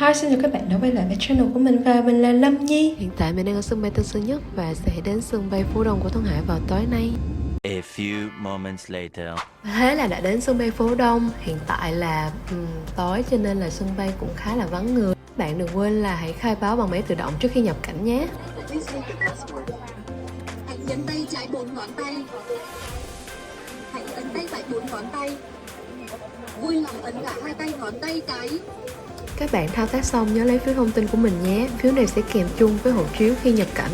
Hi, xin chào các bạn đã quay lại với channel của mình và mình là Lâm Nhi. Hiện tại mình đang ở sân bay Tân Sơn Nhất và sẽ đến sân bay Phú Đông của Thượng Hải vào tối nay. A few moments later. Thế là đã đến sân bay Phú Đông. Hiện tại là tối cho nên là sân bay cũng khá là vắng người. Bạn đừng quên là hãy khai báo bằng máy tự động trước khi nhập cảnh nhé. Hãy nhấn tay trái 4 ngón tay. Hãy ấn tay phải 4 ngón tay. Vui lòng ấn cả hai tay ngón tay cái. Các bạn thao tác xong nhớ lấy phiếu thông tin của mình nhé. Phiếu này sẽ kèm chung với hộ chiếu khi nhập cảnh.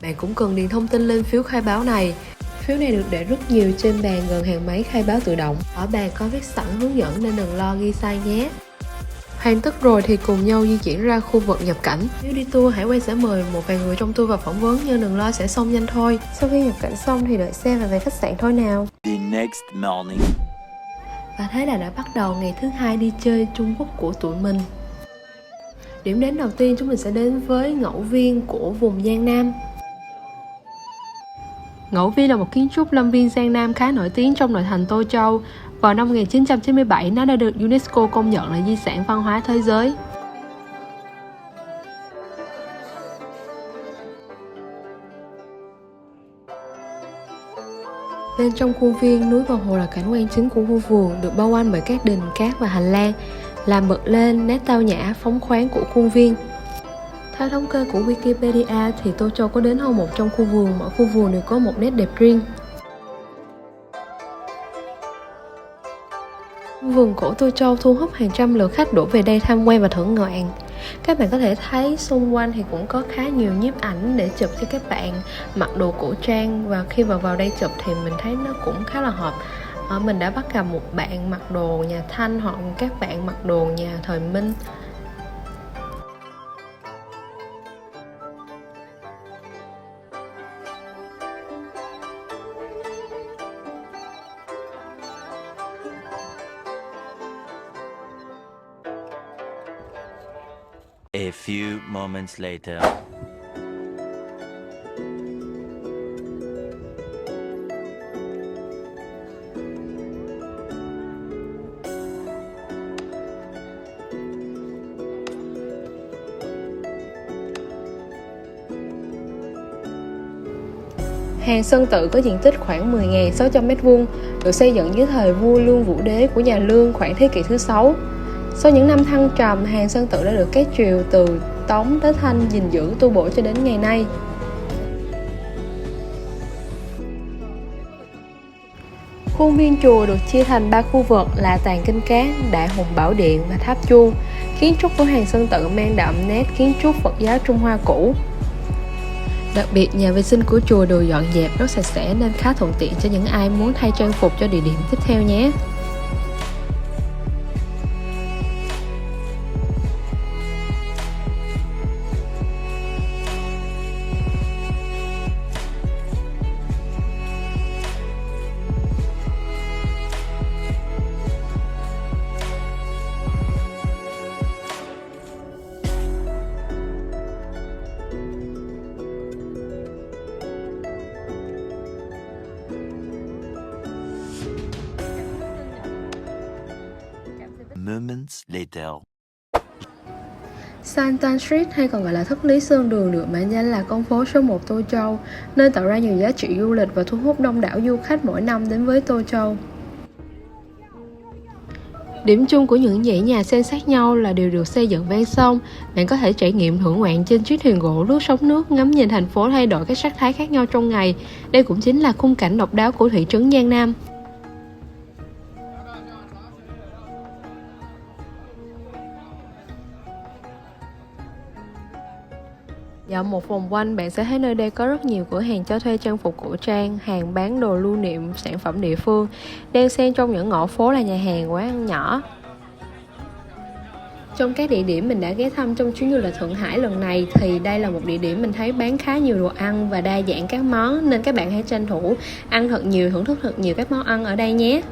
Bạn cũng cần điền thông tin lên phiếu khai báo này. Phiếu này được để rất nhiều trên bàn gần hàng máy khai báo tự động. Ở bàn có viết sẵn hướng dẫn nên đừng lo ghi sai nhé. Hoàn tất rồi thì cùng nhau di chuyển ra khu vực nhập cảnh. Nếu đi tour, Hải Quan sẽ mời một vài người trong tour vào phỏng vấn nhưng đừng lo sẽ xong nhanh thôi. Sau khi nhập cảnh xong thì đợi xe và về khách sạn thôi nào. The next morning. Và thế là đã bắt đầu ngày thứ hai đi chơi Trung Quốc của tụi mình. Điểm đến đầu tiên chúng mình sẽ đến với Ngẫu Viên của vùng Giang Nam. Ngẫu Viên là một kiến trúc lâm viên Giang Nam khá nổi tiếng trong nội thành Tô Châu. Vào năm 1997, nó đã được UNESCO công nhận là di sản văn hóa thế giới. Bên trong khuôn viên, núi và hồ là cảnh quan chính của khu vườn, được bao quanh bởi các đình, cát và hành lang, làm bật lên nét tao nhã, phóng khoáng của khuôn viên. Theo thống kê của Wikipedia thì Tô Châu có đến hơn 100 khu vườn, mỗi khu vườn đều có một nét đẹp riêng. Vườn cổ Tô Châu thu hút hàng trăm lượt khách đổ về đây tham quan và thưởng ngoạn. Các bạn có thể thấy xung quanh thì cũng có khá nhiều nhiếp ảnh để chụp cho các bạn mặc đồ cổ trang, và khi vào đây chụp thì mình thấy nó cũng khá là hợp. Mình đã bắt gặp một bạn mặc đồ nhà Thanh hoặc các bạn mặc đồ nhà thời Minh. A few moments later. Hàng Sơn Tự có diện tích khoảng 10.600 m², được xây dựng dưới thời vua Lương Vũ Đế của nhà Lương khoảng thế kỷ thứ 6. Sau những năm thăng trầm, Hàng Sơn Tự đã được các triều từ Tống tới Thanh gìn giữ tu bổ cho đến ngày nay. Khuôn viên chùa được chia thành 3 khu vực là Tàng Kinh Cát, Đại Hùng Bảo Điện và Tháp Chuông. Kiến trúc của Hàng Sơn Tự mang đậm nét kiến trúc Phật giáo Trung Hoa cũ. Đặc biệt, nhà vệ sinh của chùa được dọn dẹp rất sạch sẽ nên khá thuận tiện cho những ai muốn thay trang phục cho địa điểm tiếp theo nhé. Moments later. Santan Street hay còn gọi là Thất Lý Sơn Đường được mệnh danh là con phố số 1 Tô Châu, nơi tạo ra nhiều giá trị du lịch và thu hút đông đảo du khách mỗi năm đến với Tô Châu. Điểm chung của những dãy nhà san sát nhau là đều được xây dựng ven sông. Bạn có thể trải nghiệm thưởng ngoạn trên chiếc thuyền gỗ lướt sóng nước, ngắm nhìn thành phố thay đổi các sắc thái khác nhau trong ngày. Đây cũng chính là khung cảnh độc đáo của thị trấn Giang Nam. Dạo một vòng quanh, bạn sẽ thấy nơi đây có rất nhiều cửa hàng cho thuê trang phục cổ trang, hàng bán đồ lưu niệm, sản phẩm địa phương. Đan xen trong những ngõ phố là nhà hàng, quán ăn nhỏ. Trong các địa điểm mình đã ghé thăm trong chuyến du lịch Thượng Hải lần này thì đây là một địa điểm mình thấy bán khá nhiều đồ ăn và đa dạng các món, nên các bạn hãy tranh thủ ăn thật nhiều, thưởng thức thật nhiều các món ăn ở đây nhé.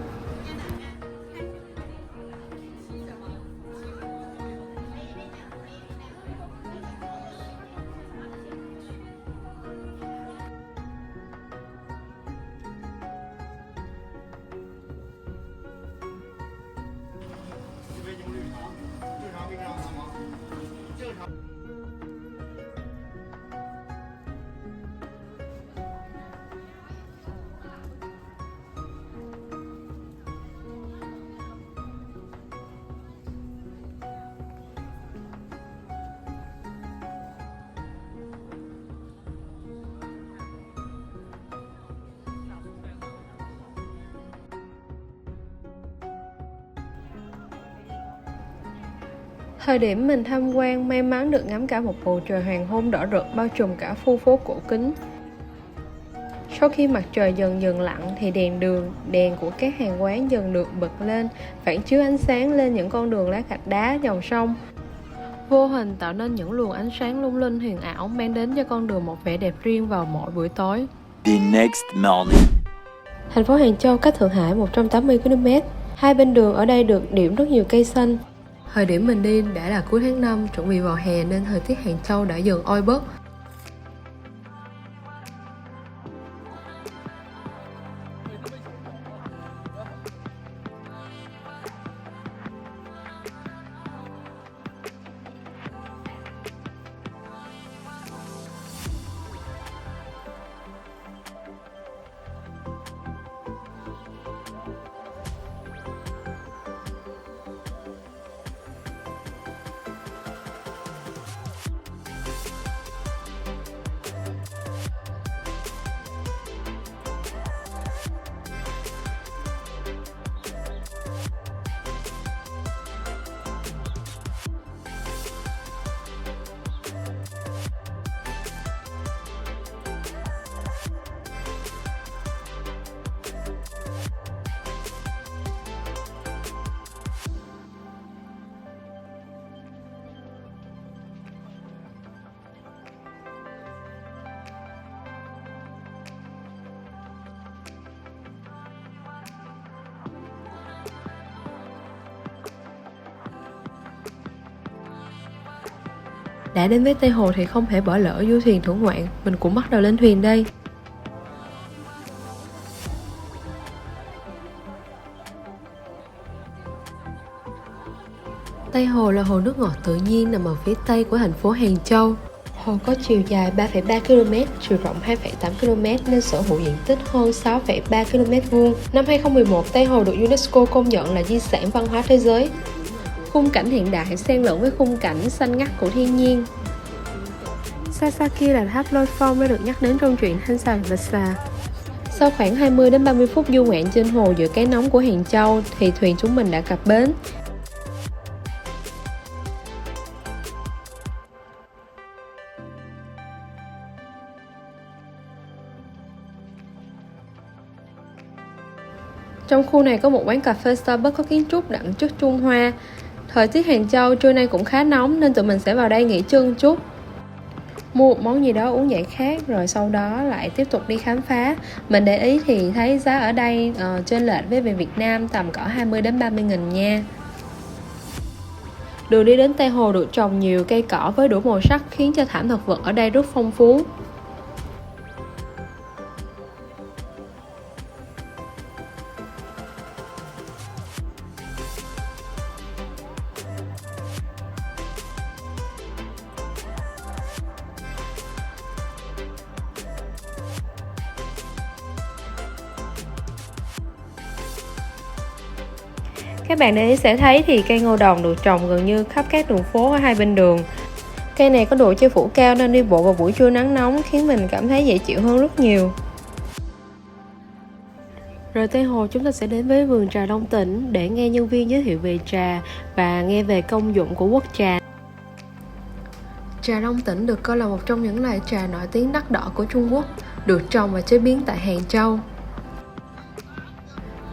Thời điểm mình tham quan, may mắn được ngắm cả một bầu trời hoàng hôn đỏ rực bao trùm cả khu phố cổ kính. Sau khi mặt trời dần dần lặn thì đèn đường, đèn của các hàng quán dần được bật lên, phản chiếu ánh sáng lên những con đường lát gạch đá dòng sông. Vô hình tạo nên những luồng ánh sáng lung linh huyền ảo, mang đến cho con đường một vẻ đẹp riêng vào mỗi buổi tối. The next morning. Thành phố Hàng Châu cách Thượng Hải 180 km. Hai bên đường ở đây được điểm rất nhiều cây xanh. Thời điểm mình đi đã là cuối tháng 5, chuẩn bị vào hè nên thời tiết Hàng Châu đã dần oi bức. Đã đến với Tây Hồ thì không thể bỏ lỡ du thuyền thưởng ngoạn. Mình cũng bắt đầu lên thuyền đây. Tây Hồ là hồ nước ngọt tự nhiên nằm ở phía tây của thành phố Hàng Châu. Hồ có chiều dài 3,3 km, chiều rộng 2,8 km nên sở hữu diện tích hơn 6,3 km². Năm 2011, Tây Hồ được UNESCO công nhận là di sản văn hóa thế giới. Khung cảnh hiện đại xen lẫn với khung cảnh xanh ngắt của thiên nhiên. Xa xa kia là tháp Lôi Phong đã được nhắc đến trong truyện Hansa. Sau khoảng 20 đến 30 phút du ngoạn trên hồ giữa cái nóng của Hàng Châu thì thuyền chúng mình đã cập bến. Trong khu này có một quán cà phê Starbucks có kiến trúc đậm chất Trung Hoa. Thời tiết Hàng Châu trưa nay cũng khá nóng nên tụi mình sẽ vào đây nghỉ chân chút. Mua một món gì đó uống giải khát rồi sau đó lại tiếp tục đi khám phá. Mình để ý thì thấy giá ở đây chênh lệch với về Việt Nam tầm cỡ 20 đến 30 nghìn nha. Đường đi đến Tây Hồ được trồng nhiều cây cỏ với đủ màu sắc khiến cho thảm thực vật ở đây rất phong phú. Các bạn để ý sẽ thấy thì cây ngô đồng được trồng gần như khắp các đường phố ở hai bên đường. Cây này có độ che phủ cao nên đi bộ vào buổi trưa nắng nóng khiến mình cảm thấy dễ chịu hơn rất nhiều. Rồi Tây Hồ chúng ta sẽ đến với vườn trà Long Tỉnh để nghe nhân viên giới thiệu về trà và nghe về công dụng của quốc trà. Trà Long Tỉnh được coi là một trong những loại trà nổi tiếng đắt đỏ của Trung Quốc, được trồng và chế biến tại Hàng Châu.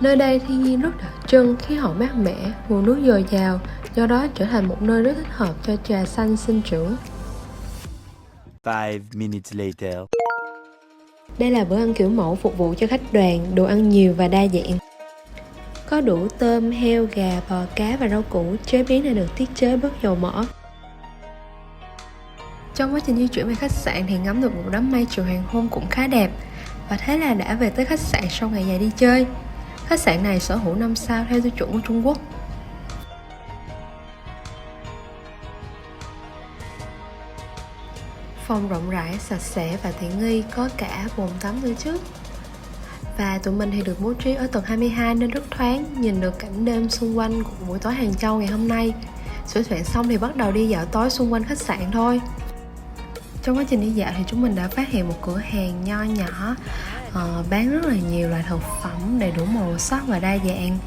Nơi đây thiên nhiên rất đặc trưng, khí hậu mát mẻ, nguồn nước dồi dào, do đó trở thành một nơi rất thích hợp cho trà xanh sinh trưởng. 5 minutes later. Đây là bữa ăn kiểu mẫu phục vụ cho khách đoàn, đồ ăn nhiều và đa dạng. Có đủ tôm, heo, gà, bò, cá và rau củ, chế biến này được tiết chế bớt dầu mỡ. Trong quá trình di chuyển về khách sạn thì ngắm được một đám mây chiều hoàng hôn cũng khá đẹp. Và thế là đã về tới khách sạn sau ngày dài đi chơi. Khách sạn này sở hữu 5 sao theo tiêu chuẩn của Trung Quốc. Phòng rộng rãi, sạch sẽ và tiện nghi, có cả bồn tắm nữa chứ. Và tụi mình thì được bố trí ở tầng 22 nên rất thoáng, nhìn được cảnh đêm xung quanh của buổi tối Hàng Châu ngày hôm nay. Sửa soạn xong thì bắt đầu đi dạo tối xung quanh khách sạn thôi. Trong quá trình đi dạo thì chúng mình đã phát hiện một cửa hàng nho nhỏ bán rất là nhiều loại thực phẩm đầy đủ màu sắc và đa dạng.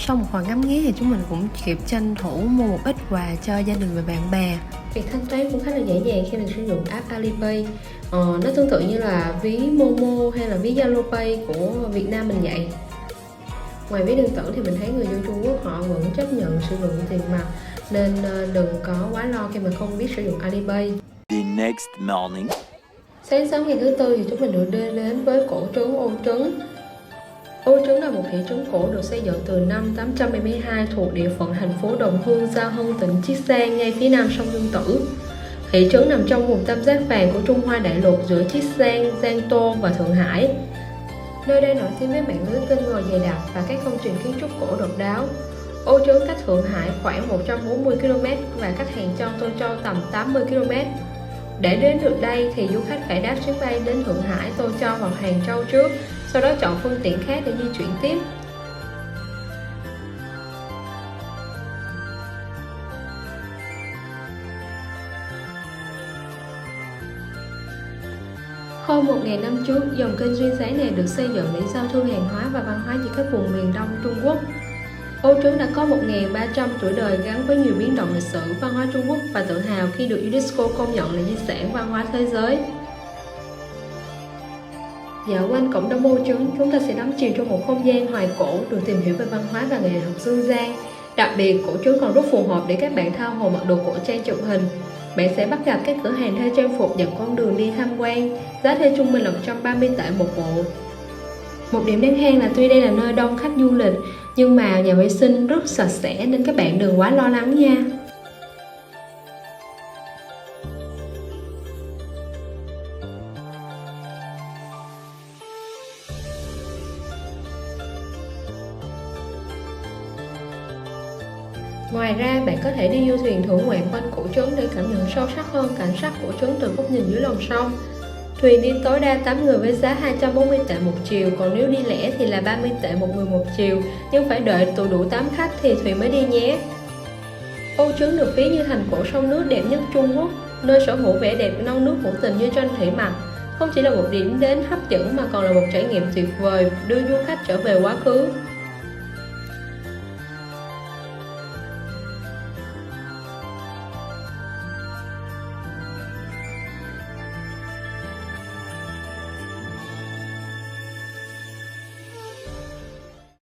Sau một hồi ngắm nghía thì chúng mình cũng kịp tranh thủ mua một ít quà cho gia đình và bạn bè. Việc thanh toán cũng khá là dễ dàng khi mình sử dụng app Alipay. Nó tương tự như là ví Momo hay là ví Zalo Pay của Việt Nam mình vậy. Ngoài ví điện tử thì mình thấy người dân Trung Quốc họ vẫn chấp nhận sử dụng tiền mặt, nên đừng có quá lo khi mà không biết sử dụng Alipay. The next morning. Sáng sớm ngày thứ tư thì chúng mình được đưa đến với cổ trấn Ô Trấn. Ô Trấn là một thị trấn cổ được xây dựng từ năm 872 thuộc địa phận thành phố Đồng Hương, Gia Hưng, tỉnh Chiết Giang, ngay phía nam sông Dương Tử. Thị trấn nằm trong vùng tam giác vàng của Trung Hoa đại lục giữa Chiết Giang, Giang Tô và Thượng Hải. Nơi đây nổi tiếng với mạng lưới kênh ngòi dày đặc và các công trình kiến trúc cổ độc đáo. Ô Trấn cách Thượng Hải khoảng 140 km và cách Hàng Châu, Tô Châu tầm 80 km. Để đến được đây thì du khách phải đáp chuyến bay đến Thượng Hải, Tô Châu hoặc Hàng Châu trước, sau đó chọn phương tiện khác để di chuyển tiếp. Hơn 1.000 năm trước, dòng kênh Duyên Dáng này được xây dựng để giao thương hàng hóa và văn hóa giữa các vùng miền Đông Trung Quốc. Ô Trấn đã có 1.300 tuổi đời gắn với nhiều biến động lịch sử, văn hóa Trung Quốc và tự hào khi được UNESCO công nhận là di sản văn hóa thế giới. Dạo quanh cổng đông Ô Trấn, chúng ta sẽ đắm chìm trong một không gian hoài cổ, được tìm hiểu về văn hóa và nghệ thuật dân gian. Đặc biệt, cổ trấn còn rất phù hợp để các bạn tha hồ mặc đồ cổ trang chụp hình. Bạn sẽ bắt gặp các cửa hàng thuê trang phục dọc con đường đi tham quan, giá thuê trung bình là 130 tệ một bộ. Một điểm đáng khen là tuy đây là nơi đông khách du lịch, nhưng mà nhà vệ sinh rất sạch sẽ nên các bạn đừng quá lo lắng nha. Ngoài ra, bạn có thể đi du thuyền thưởng ngoạn quanh cổ trấn để cảm nhận sâu sắc hơn cảnh sắc cổ trấn từ góc nhìn dưới lòng sông. Thuyền đi tối đa 8 người với giá 240 tệ một chiều, còn nếu đi lẻ thì là 30 tệ một người một chiều, nhưng phải đợi tụ đủ 8 khách thì thuyền mới đi nhé. Ô Trấn được ví như thành cổ sông nước đẹp nhất Trung Quốc, nơi sở hữu vẻ đẹp non nước hữu tình như tranh thủy mặc. Không chỉ là một điểm đến hấp dẫn mà còn là một trải nghiệm tuyệt vời đưa du khách trở về quá khứ.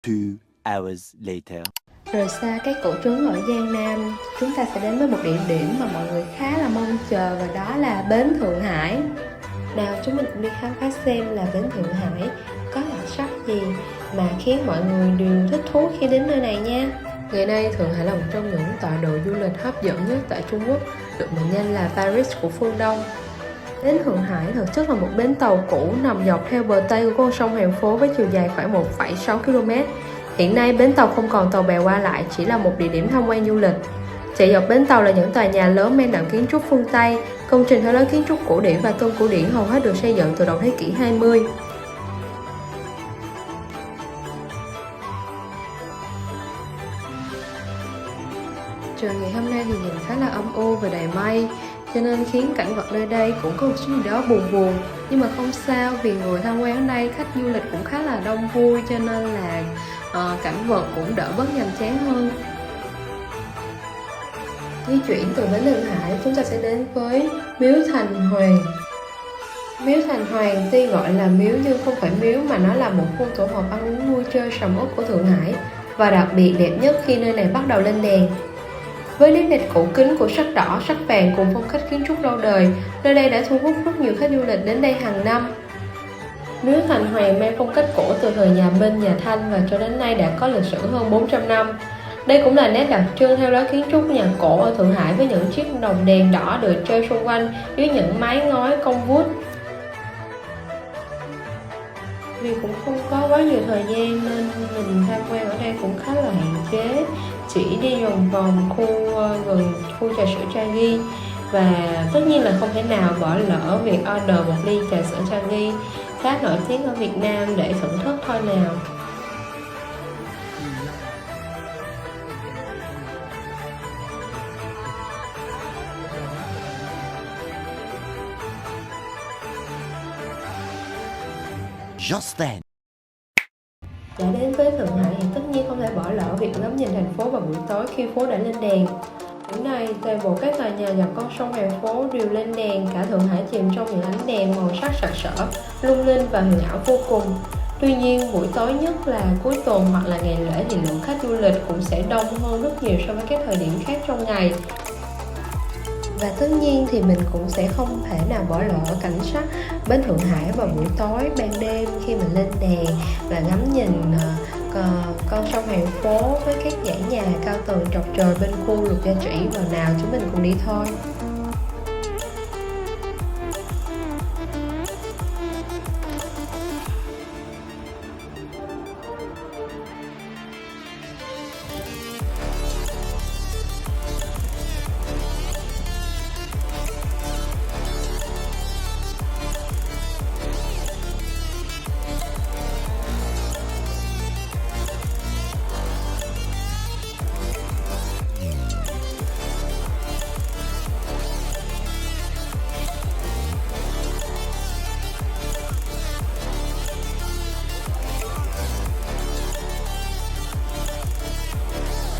Two hours later. Rời xa các cổ trấn ở Giang Nam, chúng ta sẽ đến với một địa điểm mà mọi người khá là mong chờ, và đó là bến Thượng Hải. Nào chúng mình cùng đi khám phá xem là bến Thượng Hải có đặc sắc gì mà khiến mọi người đều thích thú khi đến nơi này nha. Ngày nay Thượng Hải là một trong những tọa độ du lịch hấp dẫn nhất tại Trung Quốc, được mệnh danh là Paris của phương Đông. Bến Thượng Hải thực chất là một bến tàu cũ nằm dọc theo bờ Tây của con sông Hàn Phố với chiều dài khoảng 1,6 km. Hiện nay bến tàu không còn tàu bè qua lại, chỉ là một địa điểm tham quan du lịch. Chạy dọc bến tàu là những tòa nhà lớn mang đậm kiến trúc phương Tây, công trình theo lối kiến trúc cổ điển và tôn cổ điển hầu hết được xây dựng từ đầu thế kỷ 20. Trời ngày hôm nay thì nhìn khá là âm u và đầy mây, cho nên khiến cảnh vật nơi đây cũng có một chút gì đó buồn buồn. Nhưng mà không sao, vì người tham quan ở đây, khách du lịch cũng khá là đông vui, cho nên là cảnh vật cũng đỡ bớt nhàm chán hơn. Di chuyển từ bến Thượng Hải, chúng ta sẽ đến với Miếu Thành Hoàng. Miếu Thành Hoàng tuy gọi là miếu nhưng không phải miếu, mà nó là một khu tổ hợp ăn uống vui chơi sầm uất của Thượng Hải, và đặc biệt đẹp nhất khi nơi này bắt đầu lên đèn. Với nét đẹp cổ kính của sắc đỏ, sắc vàng cùng phong cách kiến trúc lâu đời, nơi đây đã thu hút rất nhiều khách du lịch đến đây hàng năm. Miếu Thành Hoàng mang phong cách cổ từ thời nhà Minh, nhà Thanh và cho đến nay đã có lịch sử hơn 400 năm. Đây cũng là nét đặc trưng theo lối kiến trúc nhà cổ ở Thượng Hải với những chiếc lồng đèn đỏ được treo xung quanh dưới những mái ngói cong vút. Vì cũng không có quá nhiều thời gian nên mình tham quan ở đây cũng khá là hạn chế, chỉ đi vòng vòng gần khu trà sữa Changi, và tất nhiên là không thể nào bỏ lỡ việc order một ly trà sữa Changi khá nổi tiếng ở Việt Nam để thưởng thức thôi nào. Just then. Đã đến với Thượng Hải thì tất nhiên không thể bỏ lỡ việc ngắm nhìn thành phố vào buổi tối khi phố đã lên đèn. Hôm nay, toàn bộ các tòa nhà dọc con sông thành phố đều lên đèn, cả Thượng Hải chìm trong những ánh đèn màu sắc sặc sỡ, lung linh và huyền ảo vô cùng. Tuy nhiên, buổi tối nhất là cuối tuần hoặc là ngày lễ thì lượng khách du lịch cũng sẽ đông hơn rất nhiều so với các thời điểm khác trong ngày. Và tất nhiên thì mình cũng sẽ không thể nào bỏ lỡ cảnh sắc bến Thượng Hải vào buổi tối ban đêm khi mình lên đèn và ngắm nhìn con sông thành phố với các dãy nhà cao tầng chọc trời bên khu Lục Gia Trĩ. Vào nào chúng mình cùng đi thôi.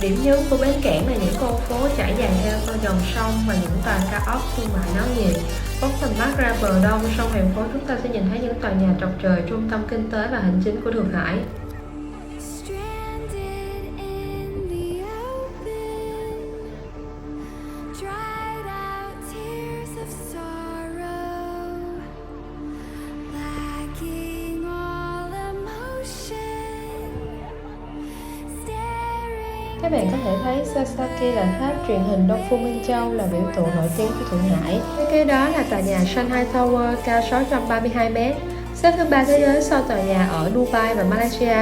Điểm nhấn của bến cảng là những con phố trải dài theo con dòng sông và những tòa cao ốc thương mại náo nhiệt. Phóng tầm mắt ra bờ đông sông thành phố, chúng ta sẽ nhìn thấy những tòa nhà chọc trời trung tâm kinh tế và hành chính của Thượng Hải. Các bạn có thể thấy xa xa kia là tháp truyền hình Đông Phương Minh Châu, là biểu tượng nổi tiếng của Thượng Hải. Cái đó là tòa nhà Shanghai Tower cao 632 m, xếp thứ 3 thế giới sau tòa nhà ở Dubai và Malaysia.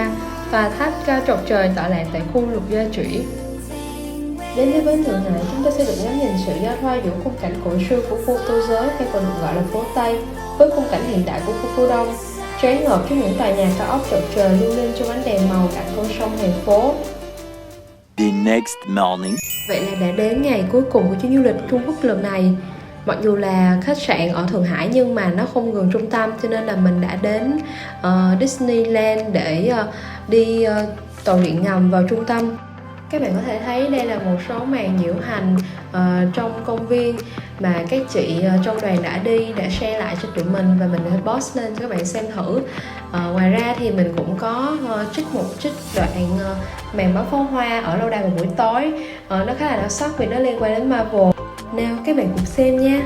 Tòa tháp cao chọc trời tọa lạc tại khu Lục Gia Trĩ. Đến với bến Thượng Hải, chúng ta sẽ được ngắm nhìn sự giao thoa giữa khung cảnh cổ xưa của khu Tô Giới, hay còn được gọi là phố Tây, với khung cảnh hiện đại của khu phố Đông, choáng ngợp trước những tòa nhà cao ốc chọc trời lung linh trong ánh đèn màu cạnh con sông thành phố. The next morning. Vậy là đã đến ngày cuối cùng của chuyến du lịch Trung Quốc lần này. Mặc dù là khách sạn ở Thượng Hải nhưng mà nó không gần trung tâm, cho nên là mình đã đến Disneyland để đi tàu điện ngầm vào trung tâm. Các bạn có thể thấy đây là một số màn diễu hành trong công viên mà các chị trong đoàn đã share lại cho tụi mình, và mình đã post lên cho các bạn xem thử. Ngoài ra thì mình cũng có trích đoạn màn bắn pháo hoa ở lâu đài vào buổi tối. Nó khá là đặc sắc vì nó liên quan đến Marvel. Nào các bạn cùng xem nha.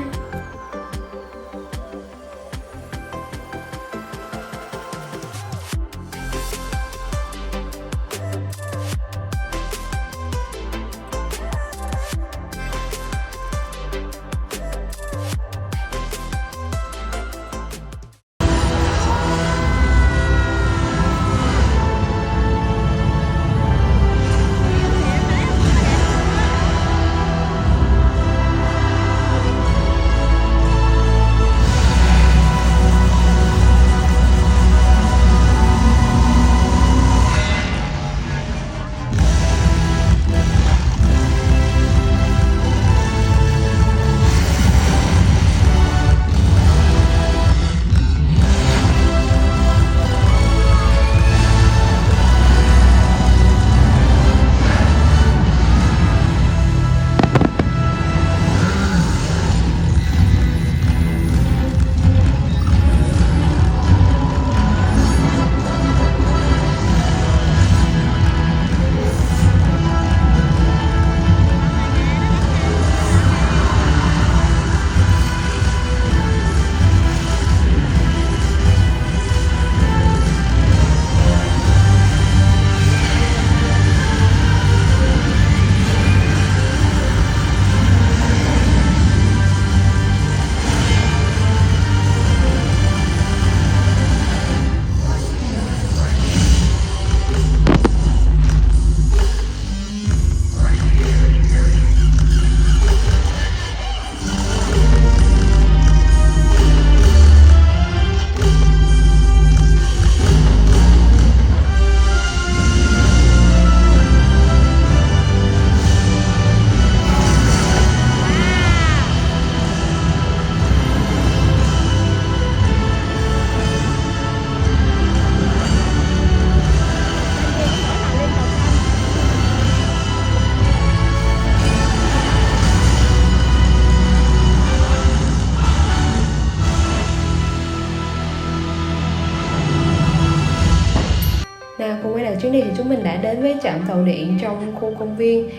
chuyến đi thì chúng mình đã đến với trạm tàu điện trong khu công viên.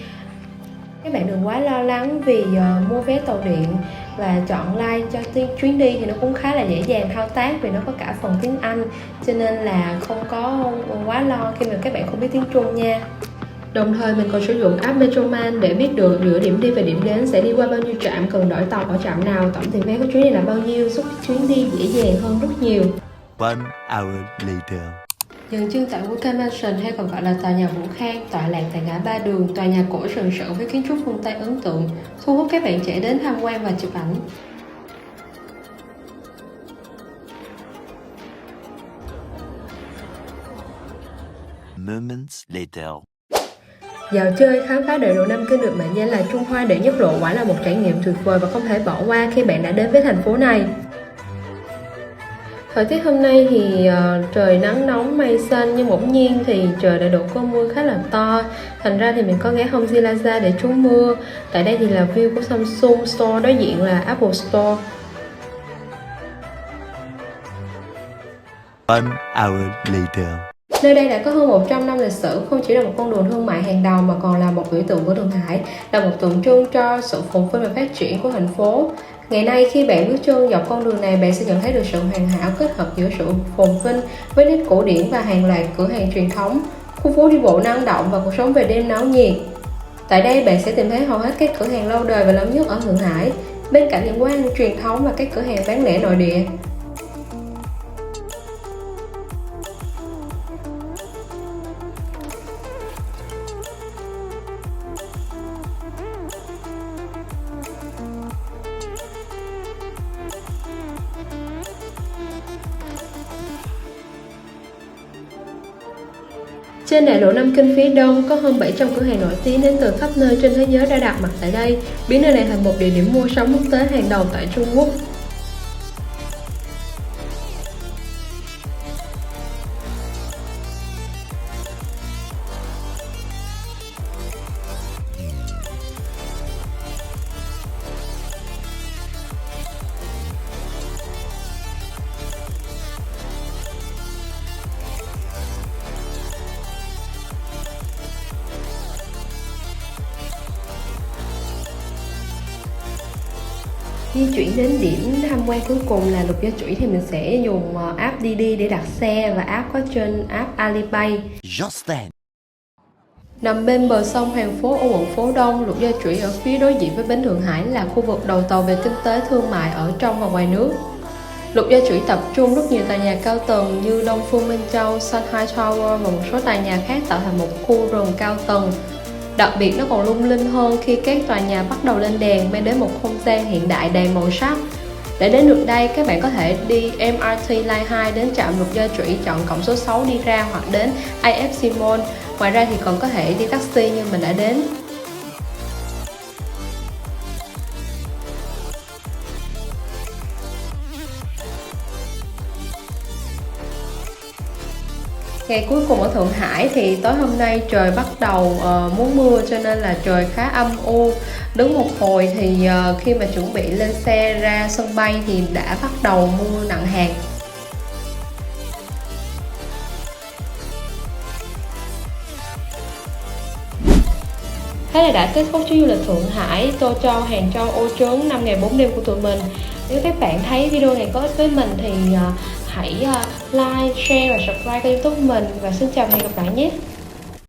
Các bạn đừng quá lo lắng vì mua vé tàu điện và chọn like cho chuyến đi thì nó cũng khá là dễ dàng thao tác vì nó có cả phần tiếng Anh, cho nên là không có quá lo khi mà các bạn không biết tiếng Trung nha. Đồng thời mình còn sử dụng app Metroman để biết được giữa điểm đi và điểm đến sẽ đi qua bao nhiêu trạm, cần đổi tàu ở trạm nào, tổng tiền vé của chuyến này là bao nhiêu, giúp chuyến đi dễ dàng hơn rất nhiều. 1 hour later. Dừng chân tại Vulcan Mansion hay còn gọi là tòa nhà Vũ Khang, tọa lạc tại ngã ba đường, tòa nhà cổ sừng sững với kiến trúc phương Tây ấn tượng, thu hút các bạn trẻ đến tham quan và chụp ảnh. Moments later. Dạo chơi khám phá đại lộ Nam Kinh được mệnh danh là Trung Hoa đệ nhất lộ quả là một trải nghiệm tuyệt vời và không thể bỏ qua khi bạn đã đến với thành phố này. Thời tiết hôm nay thì trời nắng nóng mây xanh, nhưng bỗng nhiên thì trời đã đổ cơn mưa khá là to. Thành ra thì mình có ghé Home Plaza để trú mưa. Tại đây thì là view của Samsung Store, đối diện là Apple Store. 1 hour later. Nơi đây đã có hơn 100 năm lịch sử, không chỉ là một con đường thương mại hàng đầu mà còn là một biểu tượng của Thượng Hải, là một tượng trưng cho sự phồn vinh và phát triển của thành phố. Ngày nay khi bạn bước chân dọc con đường này, bạn sẽ nhận thấy được sự hoàn hảo kết hợp giữa sự phồn vinh với nét cổ điển và hàng loạt cửa hàng truyền thống, khu phố đi bộ năng động và cuộc sống về đêm náo nhiệt. Tại đây bạn sẽ tìm thấy hầu hết các cửa hàng lâu đời và lớn nhất ở Thượng Hải, bên cạnh những quán ăn truyền thống và các cửa hàng bán lẻ nội địa. Trên đại lộ Nam Kinh phía đông có hơn 700 cửa hàng nổi tiếng đến từ khắp nơi trên thế giới đã đặt mặt tại đây, biến nơi này thành một địa điểm mua sắm quốc tế hàng đầu tại Trung Quốc. Di chuyển đến điểm tham quan cuối cùng là Lục Gia Chủy thì mình sẽ dùng app Didi để đặt xe và app có trên app Alipay. Just then. Nằm bên bờ sông Hàng Phố ở quận Phố Đông, Lục Gia Chủy ở phía đối diện với bến Thượng Hải là khu vực đầu tàu về kinh tế thương mại ở trong và ngoài nước. Lục Gia Chủy tập trung rất nhiều tòa nhà cao tầng như Đông Phương Minh Châu, Shanghai Tower và một số tòa nhà khác tạo thành một khu rừng cao tầng. Đặc biệt nó còn lung linh hơn khi các tòa nhà bắt đầu lên đèn, mang đến một không gian hiện đại đầy màu sắc. Để đến được đây, các bạn có thể đi MRT Line 2 đến trạm Lục Gia Chủy, chọn cổng số 6 đi ra hoặc đến AFC Mall. Ngoài ra thì còn có thể đi taxi như mình đã đến. Ngày cuối cùng ở Thượng Hải thì tối hôm nay trời bắt đầu muốn mưa, cho nên là trời khá âm u. Đứng một hồi thì khi mà chuẩn bị lên xe ra sân bay thì đã bắt đầu mưa nặng hạt. Thế là đã kết thúc chuyến du lịch Thượng Hải, Tô Châu, Hàng Châu, Ô Trấn 5 ngày 4 đêm của tụi mình. Nếu các bạn thấy video này có ích với mình thì hãy like, share và subscribe kênh YouTube của mình. Và xin chào và hẹn gặp lại nhé.